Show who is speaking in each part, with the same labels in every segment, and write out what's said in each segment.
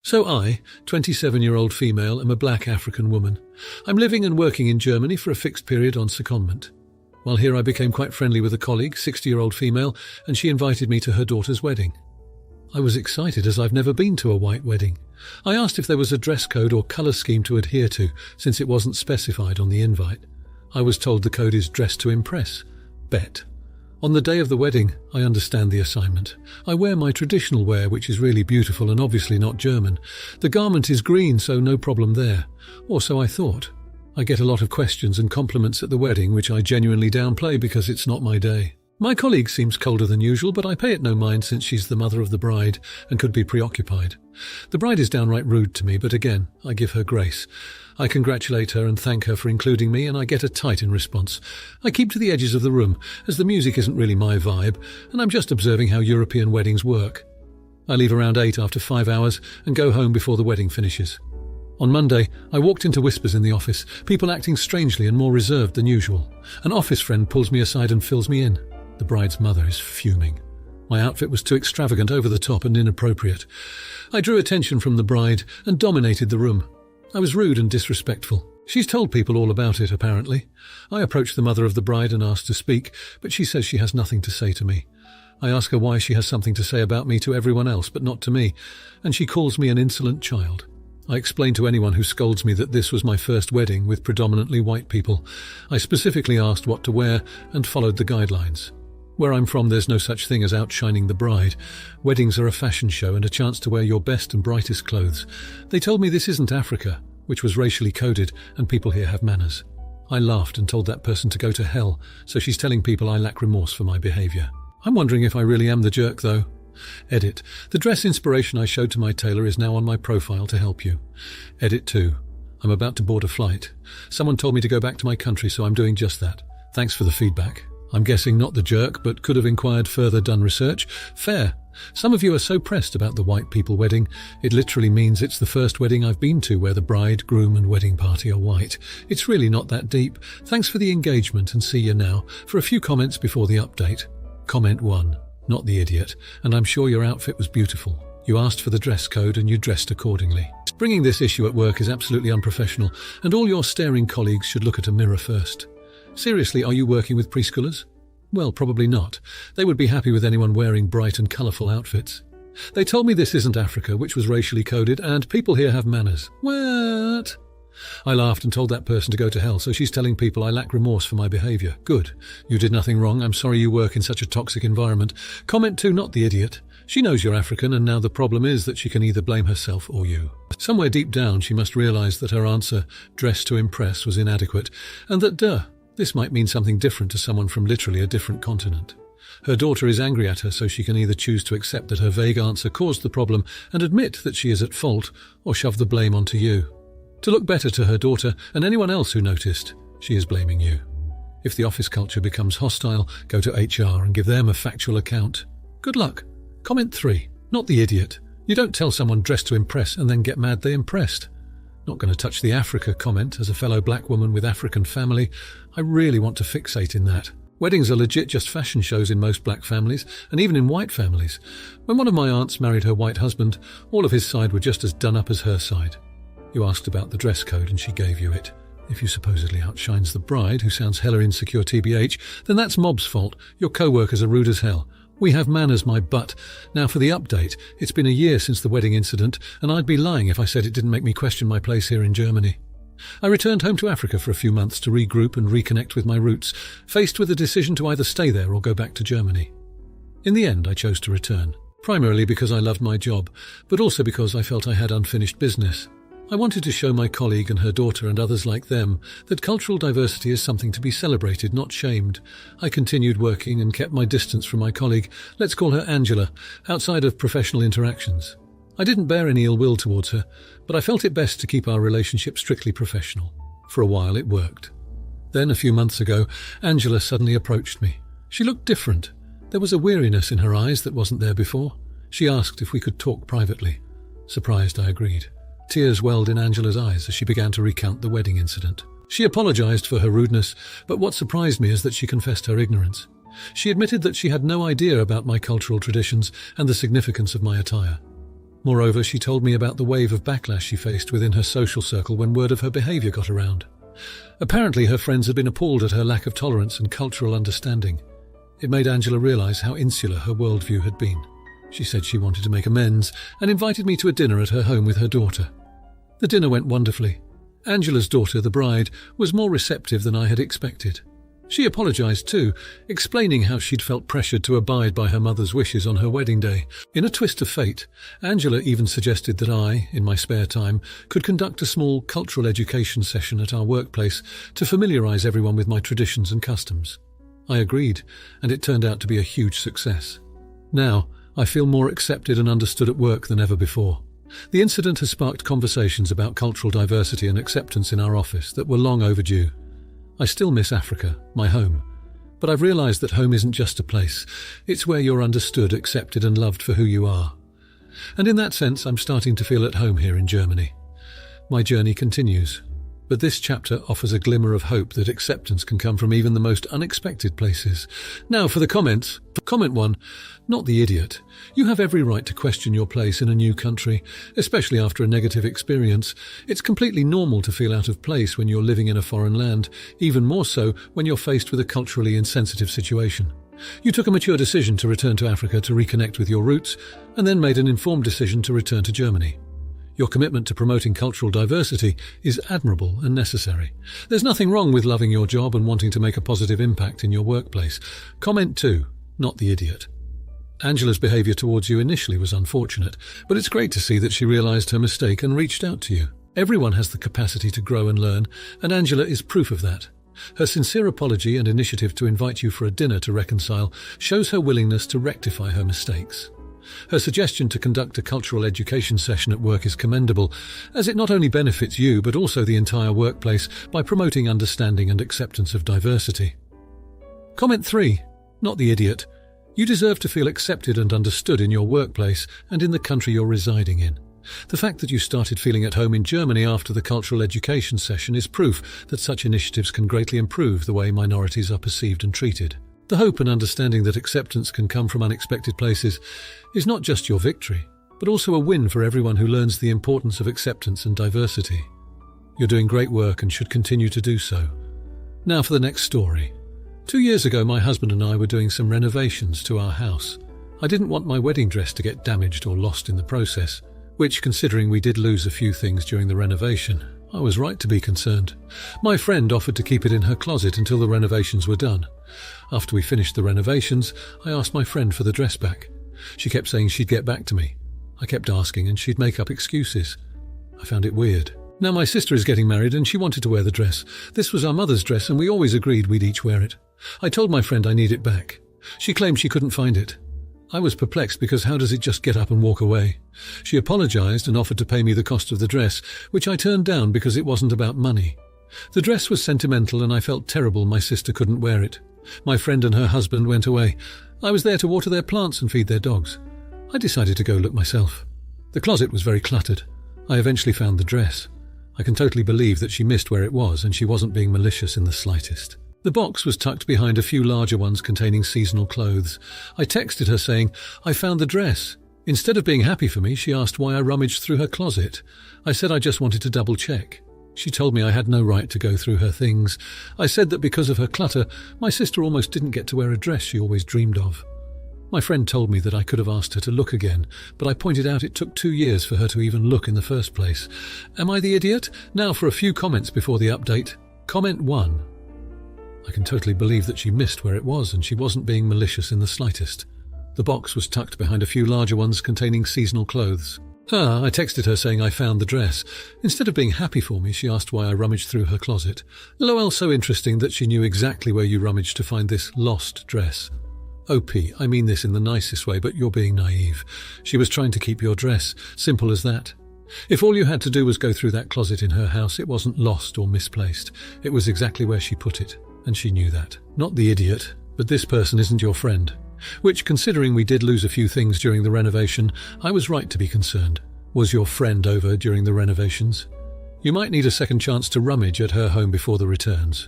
Speaker 1: So I, 27-year-old female, am a black African woman. I'm living and working in Germany for a fixed period on secondment. While here I became quite friendly with a colleague, 60-year-old female, and she invited me to her daughter's wedding. I was excited as I've never been to a white wedding. I asked if there was a dress code or colour scheme to adhere to, since it wasn't specified on the invite. I was told the code is dress to impress. Bet. On the day of the wedding, I understand the assignment. I wear my traditional wear, which is really beautiful and obviously not German. The garment is green, so no problem there. Or so I thought. I get a lot of questions and compliments at the wedding, which I genuinely downplay because it's not my day. My colleague seems colder than usual, but I pay it no mind since she's the mother of the bride and could be preoccupied. The bride is downright rude to me, but again, I give her grace. I congratulate her and thank her for including me, and I get a tight in response. I keep to the edges of the room, as the music isn't really my vibe, and I'm just observing how European weddings work. I leave around 8 after 5 hours and go home before the wedding finishes. On Monday, I walked into whispers in the office, people acting strangely and more reserved than usual. An office friend pulls me aside and fills me in. The bride's mother is fuming. My outfit was too extravagant, over the top and inappropriate. I drew attention from the bride and dominated the room. I was rude and disrespectful. She's told people all about it, apparently. I approached the mother of the bride and asked to speak, but she says she has nothing to say to me. I ask her why she has something to say about me to everyone else, but not to me, and she calls me an insolent child. I explain to anyone who scolds me that this was my first wedding with predominantly white people. I specifically asked what to wear and followed the guidelines. Where I'm from, there's no such thing as outshining the bride. Weddings are a fashion show and a chance to wear your best and brightest clothes. They told me this isn't Africa, which was racially coded, and people here have manners. I laughed and told that person to go to hell, so she's telling people I lack remorse for my behaviour. I'm wondering if I really am the jerk, though. Edit. The dress inspiration I showed to my tailor is now on my profile to help you. Edit 2. I'm about to board a flight. Someone told me to go back to my country, so I'm doing just that. Thanks for the feedback. I'm guessing not the jerk, but could have inquired further, done research. Fair. Some of you are so pressed about the white people wedding. It literally means it's the first wedding I've been to where the bride, groom and wedding party are white. It's really not that deep. Thanks for the engagement and see you now. For a few comments before the update. Comment 1. Not the idiot. And I'm sure your outfit was beautiful. You asked for the dress code and you dressed accordingly. Bringing this issue at work is absolutely unprofessional, and all your staring colleagues should look at a mirror first. Seriously, are you working with preschoolers? Well, probably not. They would be happy with anyone wearing bright and colourful outfits. They told me this isn't Africa, which was racially coded, and people here have manners. What? I laughed and told that person to go to hell, so she's telling people I lack remorse for my behaviour. Good. You did nothing wrong. I'm sorry you work in such a toxic environment. Comment 2, not the idiot. She knows you're African, and now the problem is that she can either blame herself or you. Somewhere deep down, she must realise that her answer, dress to impress, was inadequate, and that, this might mean something different to someone from literally a different continent. Her daughter is angry at her, so she can either choose to accept that her vague answer caused the problem and admit that she is at fault, or shove the blame onto you. To look better to her daughter and anyone else who noticed, she is blaming you. If the office culture becomes hostile, go to HR and give them a factual account. Good luck. Comment 3. Not the idiot. You don't tell someone dressed to impress and then get mad they impressed. Not going to touch the Africa comment. As a fellow black woman with African family, I really want to fixate in that. Weddings are legit just fashion shows in most black families, and even in white families. When one of my aunts married her white husband, all of his side were just as done up as her side. You asked about the dress code and she gave you it. If you supposedly outshines the bride, who sounds hella insecure TBH, then that's mob's fault. Your co-workers are rude as hell. We have manners, my butt. Now for the update. It's been a year since the wedding incident, and I'd be lying if I said it didn't make me question my place here in Germany. I returned home to Africa for a few months to regroup and reconnect with my roots, faced with a decision to either stay there or go back to Germany. In the end, I chose to return, primarily because I loved my job, but also because I felt I had unfinished business. I wanted to show my colleague and her daughter and others like them that cultural diversity is something to be celebrated, not shamed. I continued working and kept my distance from my colleague, let's call her Angela, outside of professional interactions. I didn't bear any ill will towards her, but I felt it best to keep our relationship strictly professional. For a while it worked. Then, a few months ago, Angela suddenly approached me. She looked different. There was a weariness in her eyes that wasn't there before. She asked if we could talk privately. Surprised, I agreed. Tears welled in Angela's eyes as she began to recount the wedding incident. She apologized for her rudeness, but what surprised me is that she confessed her ignorance. She admitted that she had no idea about my cultural traditions and the significance of my attire. Moreover, she told me about the wave of backlash she faced within her social circle when word of her behaviour got around. Apparently, her friends had been appalled at her lack of tolerance and cultural understanding. It made Angela realise how insular her worldview had been. She said she wanted to make amends and invited me to a dinner at her home with her daughter. The dinner went wonderfully. Angela's daughter, the bride, was more receptive than I had expected. She apologised too, explaining how she'd felt pressured to abide by her mother's wishes on her wedding day. In a twist of fate, Angela even suggested that I, in my spare time, could conduct a small cultural education session at our workplace to familiarise everyone with my traditions and customs. I agreed, and it turned out to be a huge success. Now, I feel more accepted and understood at work than ever before. The incident has sparked conversations about cultural diversity and acceptance in our office that were long overdue. I still miss Africa, my home, but I've realised that home isn't just a place. It's where you're understood, accepted and loved for who you are. And in that sense, I'm starting to feel at home here in Germany. My journey continues, but this chapter offers a glimmer of hope that acceptance can come from even the most unexpected places. Now for the comments. Comment 1. Not the idiot. You have every right to question your place in a new country, especially after a negative experience. It's completely normal to feel out of place when you're living in a foreign land, even more so when you're faced with a culturally insensitive situation. You took a mature decision to return to Africa to reconnect with your roots, and then made an informed decision to return to Germany. Your commitment to promoting cultural diversity is admirable and necessary. There's nothing wrong with loving your job and wanting to make a positive impact in your workplace. Comment 2. Not the idiot. Angela's behaviour towards you initially was unfortunate, but it's great to see that she realised her mistake and reached out to you. Everyone has the capacity to grow and learn, and Angela is proof of that. Her sincere apology and initiative to invite you for a dinner to reconcile shows her willingness to rectify her mistakes. Her suggestion to conduct a cultural education session at work is commendable, as it not only benefits you but also the entire workplace by promoting understanding and acceptance of diversity. Comment 3. Not the idiot. You deserve to feel accepted and understood in your workplace and in the country you're residing in. The fact that you started feeling at home in Germany after the cultural education session is proof that such initiatives can greatly improve the way minorities are perceived and treated. The hope and understanding that acceptance can come from unexpected places is not just your victory, but also a win for everyone who learns the importance of acceptance and diversity. You're doing great work and should continue to do so. Now for the next story. 2 years ago, my husband and I were doing some renovations to our house. I didn't want my wedding dress to get damaged or lost in the process, which, considering we did lose a few things during the renovation, I was right to be concerned. My friend offered to keep it in her closet until the renovations were done. After we finished the renovations, I asked my friend for the dress back. She kept saying she'd get back to me. I kept asking and she'd make up excuses. I found it weird. Now my sister is getting married and she wanted to wear the dress. This was our mother's dress and we always agreed we'd each wear it. I told my friend I need it back. She claimed she couldn't find it. I was perplexed because how does it just get up and walk away? She apologised and offered to pay me the cost of the dress, which I turned down because it wasn't about money. The dress was sentimental and I felt terrible my sister couldn't wear it. My friend and her husband went away. I was there to water their plants and feed their dogs. I decided to go look myself. The closet was very cluttered. I eventually found the dress. I can totally believe that she missed where it was and she wasn't being malicious in the slightest. The box was tucked behind a few larger ones containing seasonal clothes. I texted her saying, "I found the dress." Instead of being happy for me, she asked why I rummaged through her closet. I said I just wanted to double check. She told me I had no right to go through her things. I said that because of her clutter, my sister almost didn't get to wear a dress she always dreamed of. My friend told me that I could have asked her to look again, but I pointed out it took 2 years for her to even look in the first place. Am I the idiot? Now for a few comments before the update. Comment 1. I can totally believe that she missed where it was and she wasn't being malicious in the slightest. The box was tucked behind a few larger ones containing seasonal clothes. I texted her saying I found the dress. Instead of being happy for me, she asked why I rummaged through her closet. LOL, so interesting that she knew exactly where you rummaged to find this lost dress. OP, I mean this in the nicest way, but you're being naive. She was trying to keep your dress. Simple as that. If all you had to do was go through that closet in her house, it wasn't lost or misplaced. It was exactly where she put it, and she knew that. Not the idiot, but this person isn't your friend. Which, considering we did lose a few things during the renovation, I was right to be concerned. Was your friend over during the renovations? You might need a second chance to rummage at her home before the returns.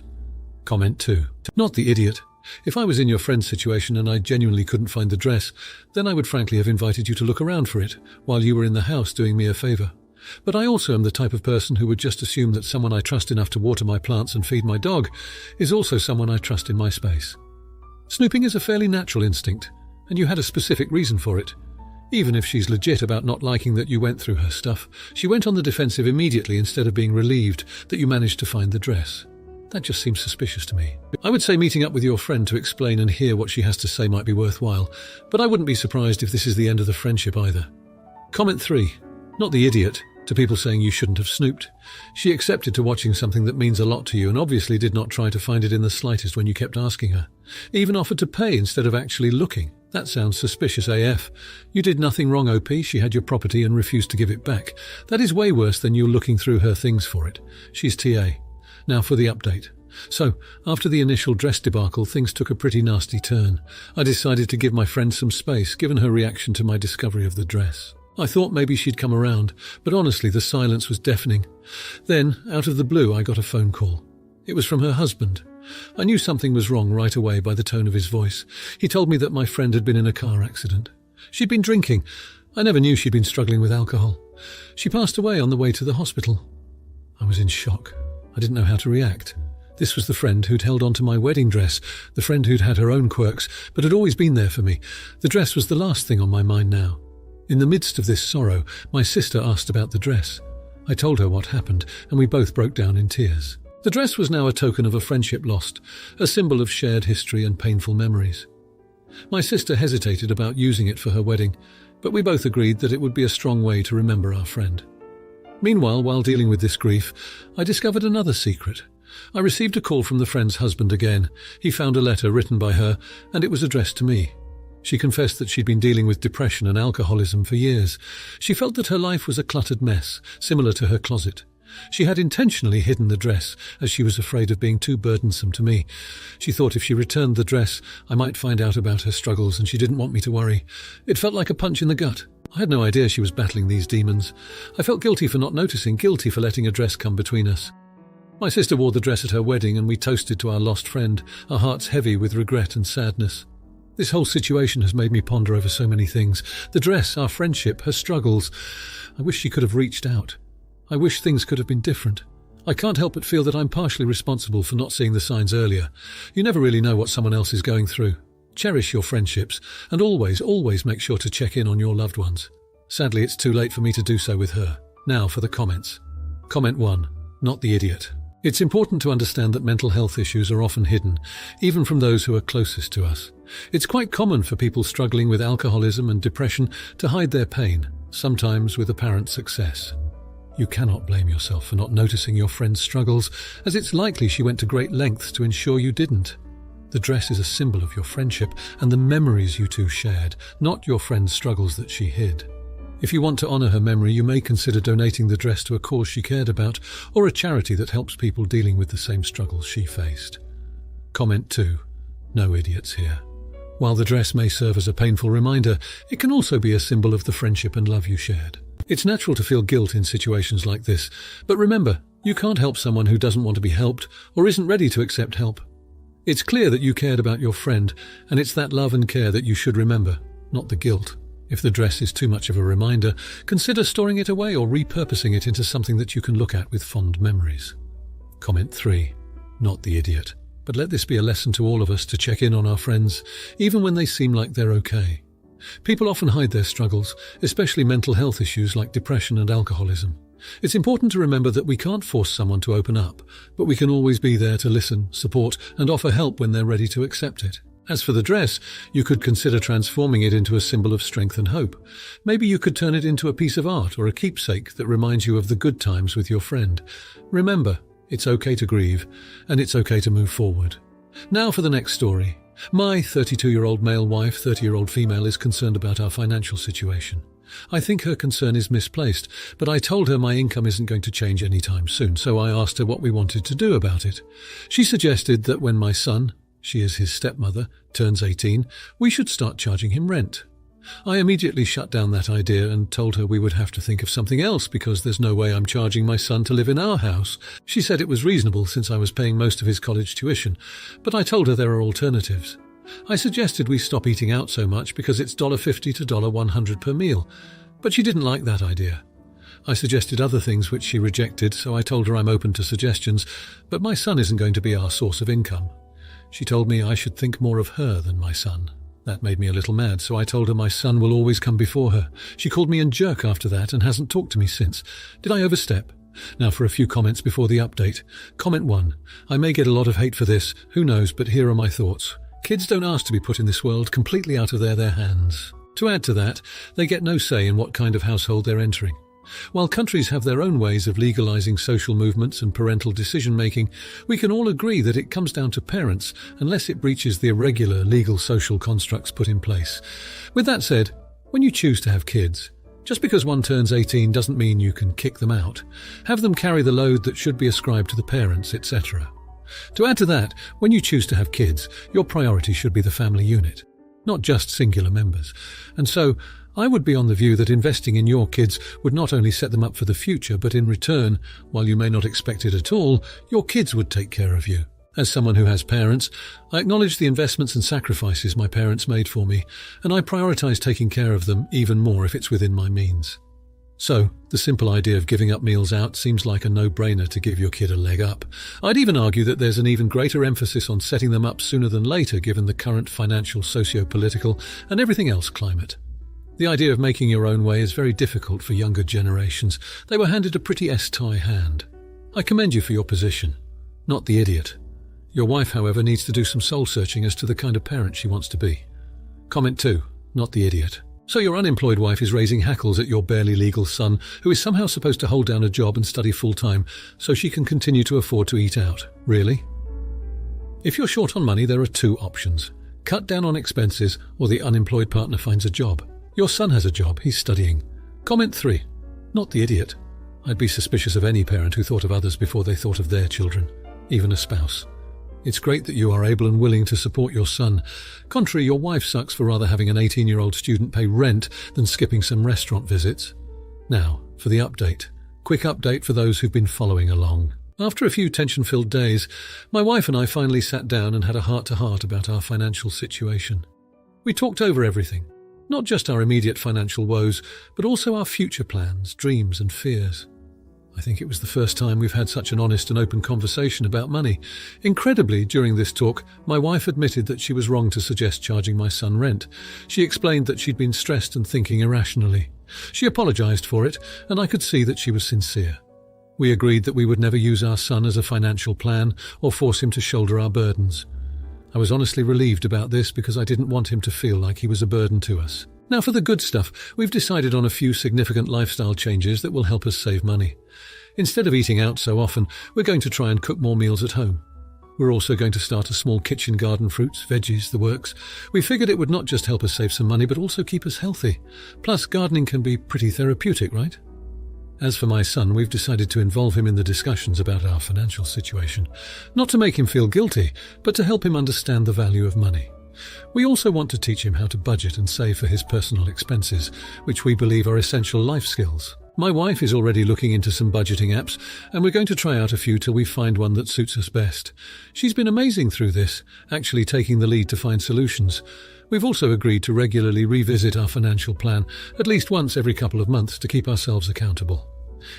Speaker 1: Comment 2. Not the idiot. If I was in your friend's situation and I genuinely couldn't find the dress, then I would frankly have invited you to look around for it while you were in the house doing me a favour. But I also am the type of person who would just assume that someone I trust enough to water my plants and feed my dog is also someone I trust in my space. Snooping is a fairly natural instinct, and you had a specific reason for it. Even if she's legit about not liking that you went through her stuff, she went on the defensive immediately instead of being relieved that you managed to find the dress. That just seems suspicious to me. I would say meeting up with your friend to explain and hear what she has to say might be worthwhile, but I wouldn't be surprised if this is the end of the friendship either. Comment 3. Not the idiot. To people saying you shouldn't have snooped. She accepted to watching something that means a lot to you and obviously did not try to find it in the slightest when you kept asking her. Even offered to pay instead of actually looking. That sounds suspicious AF. You did nothing wrong, OP. She had your property and refused to give it back. That is way worse than you looking through her things for it. She's TA. Now for the update. So, after the initial dress debacle, things took a pretty nasty turn. I decided to give my friend some space, given her reaction to my discovery of the dress. I thought maybe she'd come around, but honestly the silence was deafening. Then, out of the blue, I got a phone call. It was from her husband. I knew something was wrong right away by the tone of his voice. He told me that my friend had been in a car accident. She'd been drinking. I never knew she'd been struggling with alcohol. She passed away on the way to the hospital. I was in shock. I didn't know how to react. This was the friend who'd held on to my wedding dress, the friend who'd had her own quirks, but had always been there for me. The dress was the last thing on my mind now. In the midst of this sorrow, my sister asked about the dress. I told her what happened, and we both broke down in tears. The dress was now a token of a friendship lost, a symbol of shared history and painful memories. My sister hesitated about using it for her wedding, but we both agreed that it would be a strong way to remember our friend. Meanwhile, while dealing with this grief, I discovered another secret. I received a call from the friend's husband again. He found a letter written by her, and it was addressed to me. She confessed that she'd been dealing with depression and alcoholism for years. She felt that her life was a cluttered mess, similar to her closet. She had intentionally hidden the dress, as she was afraid of being too burdensome to me. She thought if she returned the dress, I might find out about her struggles, and she didn't want me to worry. It felt like a punch in the gut. I had no idea she was battling these demons. I felt guilty for not noticing, guilty for letting a dress come between us. My sister wore the dress at her wedding, and we toasted to our lost friend, our hearts heavy with regret and sadness. This whole situation has made me ponder over so many things. The dress, our friendship, her struggles. I wish she could have reached out. I wish things could have been different. I can't help but feel that I'm partially responsible for not seeing the signs earlier. You never really know what someone else is going through. Cherish your friendships, and always make sure to check in on your loved ones. Sadly, it's too late for me to do so with her. Now for the comments. Comment 1. Not the idiot. It's important to understand that mental health issues are often hidden, even from those who are closest to us. It's quite common for people struggling with alcoholism and depression to hide their pain, sometimes with apparent success. You cannot blame yourself for not noticing your friend's struggles, as it's likely she went to great lengths to ensure you didn't. The dress is a symbol of your friendship and the memories you two shared, not your friend's struggles that she hid. If you want to honour her memory, you may consider donating the dress to a cause she cared about, or a charity that helps people dealing with the same struggles she faced. Comment 2. No idiots here. While the dress may serve as a painful reminder, it can also be a symbol of the friendship and love you shared. It's natural to feel guilt in situations like this, but remember, you can't help someone who doesn't want to be helped or isn't ready to accept help. It's clear that you cared about your friend, and it's that love and care that you should remember, not the guilt. If the dress is too much of a reminder, consider storing it away or repurposing it into something that you can look at with fond memories. Comment 3. Not the idiot. But let this be a lesson to all of us to check in on our friends, even when they seem like they're okay. People often hide their struggles, especially mental health issues like depression and alcoholism. It's important to remember that we can't force someone to open up, but we can always be there to listen, support, and offer help when they're ready to accept it. As for the dress, you could consider transforming it into a symbol of strength and hope. Maybe you could turn it into a piece of art or a keepsake that reminds you of the good times with your friend. Remember, it's okay to grieve, and it's okay to move forward. Now for the next story. My 32-year-old male wife, 30-year-old female, is concerned about our financial situation. I think her concern is misplaced, but I told her my income isn't going to change anytime soon, so I asked her what we wanted to do about it. She suggested that when my son, she is his stepmother, turns 18, we should start charging him rent. I immediately shut down that idea and told her we would have to think of something else because there's no way I'm charging my son to live in our house. She said it was reasonable since I was paying most of his college tuition, but I told her there are alternatives. I suggested we stop eating out so much because it's $1.50 to $1.00 per meal, but she didn't like that idea. I suggested other things which she rejected, so I told her I'm open to suggestions, but my son isn't going to be our source of income. She told me I should think more of her than my son. That made me a little mad, so I told her my son will always come before her. She called me a jerk after that and hasn't talked to me since. Did I overstep? Now for a few comments before the update. Comment 1. I may get a lot of hate for this, who knows, but here are my thoughts. Kids don't ask to be put in this world completely out of their hands. To add to that, they get no say in what kind of household they're entering. While countries have their own ways of legalizing social movements and parental decision-making, we can all agree that it comes down to parents unless it breaches the irregular legal social constructs put in place. With that said, when you choose to have kids, just because one turns 18 doesn't mean you can kick them out. Have them carry the load that should be ascribed to the parents, etc. To add to that, when you choose to have kids, your priority should be the family unit, not just singular members. And so, I would be on the view that investing in your kids would not only set them up for the future, but in return, while you may not expect it at all, your kids would take care of you. As someone who has parents, I acknowledge the investments and sacrifices my parents made for me, and I prioritize taking care of them even more if it's within my means. So, the simple idea of giving up meals out seems like a no-brainer to give your kid a leg up. I'd even argue that there's an even greater emphasis on setting them up sooner than later given the current financial, socio-political, and everything else climate. The idea of making your own way is very difficult for younger generations. They were handed a pretty S-tie hand. I commend you for your position, not the idiot. Your wife, however, needs to do some soul-searching as to the kind of parent she wants to be. Comment 2, not the idiot. So your unemployed wife is raising hackles at your barely legal son, who is somehow supposed to hold down a job and study full-time so she can continue to afford to eat out. Really? If you're short on money, there are 2 options. Cut down on expenses, or the unemployed partner finds a job. Your son has a job, he's studying. Comment 3. Not the idiot. I'd be suspicious of any parent who thought of others before they thought of their children, even a spouse. It's great that you are able and willing to support your son. Contrary, your wife sucks for rather having an 18-year-old student pay rent than skipping some restaurant visits. Now, for the update. Quick update for those who've been following along. After a few tension-filled days, my wife and I finally sat down and had a heart-to-heart about our financial situation. We talked over everything. Not just our immediate financial woes, but also our future plans, dreams and fears. I think it was the first time we've had such an honest and open conversation about money. Incredibly, during this talk, my wife admitted that she was wrong to suggest charging my son rent. She explained that she'd been stressed and thinking irrationally. She apologized for it, and I could see that she was sincere. We agreed that we would never use our son as a financial plan or force him to shoulder our burdens. I was honestly relieved about this because I didn't want him to feel like he was a burden to us. Now for the good stuff, we've decided on a few significant lifestyle changes that will help us save money. Instead of eating out so often, we're going to try and cook more meals at home. We're also going to start a small kitchen garden, fruits, veggies, the works. We figured it would not just help us save some money, but also keep us healthy. Plus, gardening can be pretty therapeutic, right? As for my son, we've decided to involve him in the discussions about our financial situation. Not to make him feel guilty, but to help him understand the value of money. We also want to teach him how to budget and save for his personal expenses, which we believe are essential life skills. My wife is already looking into some budgeting apps, and we're going to try out a few till we find one that suits us best. She's been amazing through this, actually taking the lead to find solutions. We've also agreed to regularly revisit our financial plan, at least once every couple of months, to keep ourselves accountable.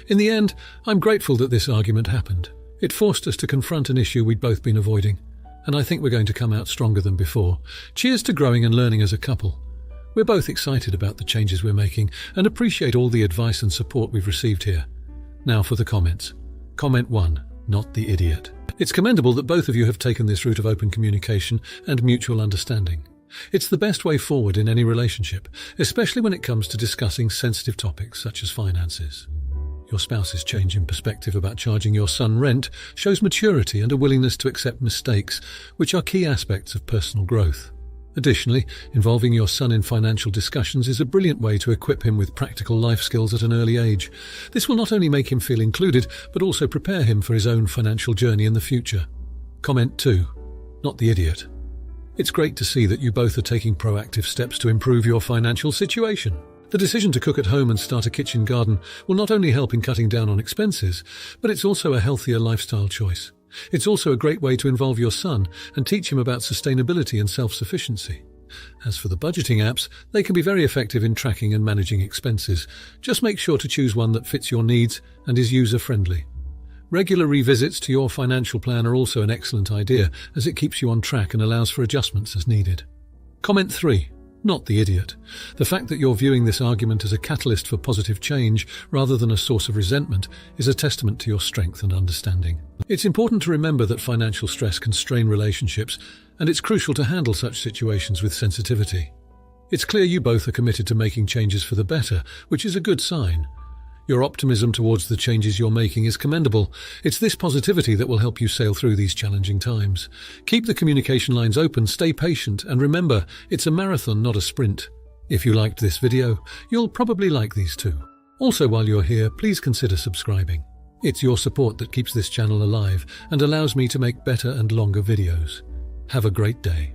Speaker 1: In the end, I'm grateful that this argument happened. It forced us to confront an issue we'd both been avoiding, and I think we're going to come out stronger than before. Cheers to growing and learning as a couple. We're both excited about the changes we're making and appreciate all the advice and support we've received here. Now for the comments. Comment 1, not the idiot. It's commendable that both of you have taken this route of open communication and mutual understanding. It's the best way forward in any relationship, especially when it comes to discussing sensitive topics such as finances. Your spouse's change in perspective about charging your son rent shows maturity and a willingness to accept mistakes, which are key aspects of personal growth. Additionally, involving your son in financial discussions is a brilliant way to equip him with practical life skills at an early age. This will not only make him feel included, but also prepare him for his own financial journey in the future. Comment 2, not the idiot. It's great to see that you both are taking proactive steps to improve your financial situation. The decision to cook at home and start a kitchen garden will not only help in cutting down on expenses, but it's also a healthier lifestyle choice. It's also a great way to involve your son and teach him about sustainability and self-sufficiency. As for the budgeting apps, they can be very effective in tracking and managing expenses. Just make sure to choose one that fits your needs and is user-friendly. Regular revisits to your financial plan are also an excellent idea, as it keeps you on track and allows for adjustments as needed. Comment 3. Not the idiot. The fact that you're viewing this argument as a catalyst for positive change rather than a source of resentment is a testament to your strength and understanding. It's important to remember that financial stress can strain relationships, and it's crucial to handle such situations with sensitivity. It's clear you both are committed to making changes for the better, which is a good sign. Your optimism towards the changes you're making is commendable. It's this positivity that will help you sail through these challenging times. Keep the communication lines open, stay patient, and remember, it's a marathon, not a sprint. If you liked this video, you'll probably like these too. Also, while you're here, please consider subscribing. It's your support that keeps this channel alive and allows me to make better and longer videos. Have a great day.